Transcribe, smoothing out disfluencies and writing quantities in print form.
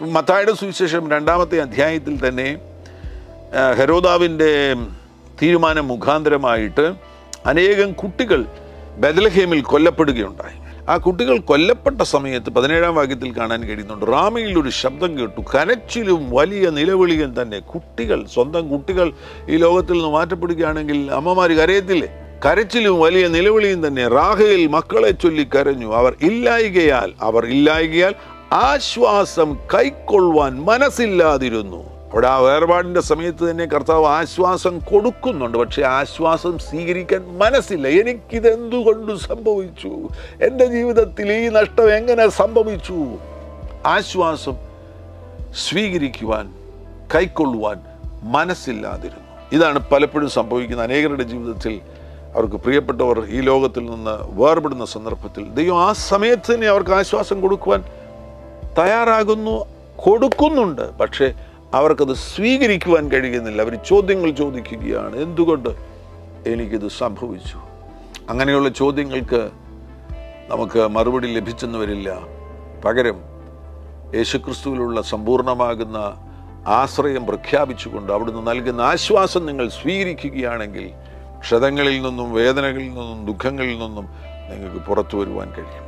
മത്തായിയുടെ സുവിശേഷം 2-ാമത്തെ അധ്യായത്തിൽ തന്നെ ഹെരോദാവിൻ്റെ തീരുമാനം മുഖാന്തരമായിട്ട് അനേകം കുട്ടികൾ ബെത്ലഹേമിൽ കൊല്ലപ്പെടുകയുണ്ടായി. ആ കുട്ടികൾ കൊല്ലപ്പെട്ട സമയത്ത് 17-ാം വാക്യത്തിൽ കാണാൻ കഴിയുന്നുണ്ട്, റാമയിൽ ഒരു ശബ്ദം കേട്ടു, കരച്ചിലും വലിയ നിലവിളിയും തന്നെ. കുട്ടികൾ, സ്വന്തം കുട്ടികൾ ഈ ലോകത്തിൽ നിന്ന് മാറ്റപ്പെടുകയാണെങ്കിൽ അമ്മമാർ കരയത്തില്ലേ? കരച്ചിലും വലിയ നിലവിളിയും തന്നെ. റാഹേൽ മക്കളെ ചൊല്ലി കരഞ്ഞു. അവർ ഇല്ലായികയാൽ ആശ്വാസം കൈക്കൊള്ളുവാൻ മനസ്സില്ലാതിരുന്നു. അവിടെ ആ വേർപാടിൻ്റെ സമയത്ത് തന്നെ കർത്താവ് ആശ്വാസം കൊടുക്കുന്നുണ്ട്, പക്ഷെ ആശ്വാസം സ്വീകരിക്കാൻ മനസ്സില്ല. എനിക്കിതെന്തുകൊണ്ട് സംഭവിച്ചു? എൻ്റെ ജീവിതത്തിൽ ഈ നഷ്ടം എങ്ങനെ സംഭവിച്ചു? ആശ്വാസം സ്വീകരിക്കുവാൻ, കൈക്കൊള്ളുവാൻ മനസ്സില്ലാതിരുന്നു. ഇതാണ് പലപ്പോഴും സംഭവിക്കുന്ന അനേകരുടെ ജീവിതത്തിൽ. അവർക്ക് പ്രിയപ്പെട്ടവർ ഈ ലോകത്തിൽ നിന്ന് വേർപെടുന്ന സന്ദർഭത്തിൽ ദൈവം ആ സമയത്ത് തന്നെ അവർക്ക് ആശ്വാസം കൊടുക്കുവാൻ തയ്യാറാകുന്നു, കൊടുക്കുന്നുണ്ട്. പക്ഷേ അവർക്കത് സ്വീകരിക്കുവാൻ കഴിയുന്നില്ല. അവർ ചോദ്യങ്ങൾ ചോദിക്കുകയാണ്, എന്തുകൊണ്ട് എനിക്കിത് സംഭവിച്ചു? അങ്ങനെയുള്ള ചോദ്യങ്ങൾക്ക് നമുക്ക് മറുപടി ലഭിച്ചെന്ന് വരില്ല. പകരം യേശുക്രിസ്തുവിലുള്ള സമ്പൂർണ്ണമാകുന്ന ആശ്രയം പ്രഖ്യാപിച്ചുകൊണ്ട് അവിടുന്ന് നൽകുന്ന ആശ്വാസം നിങ്ങൾ സ്വീകരിക്കുകയാണെങ്കിൽ ക്ഷതങ്ങളിൽ നിന്നും, വേദനകളിൽ നിന്നും, ദുഃഖങ്ങളിൽ നിന്നും നിങ്ങൾക്ക് പുറത്തു വരുവാൻ കഴിയും.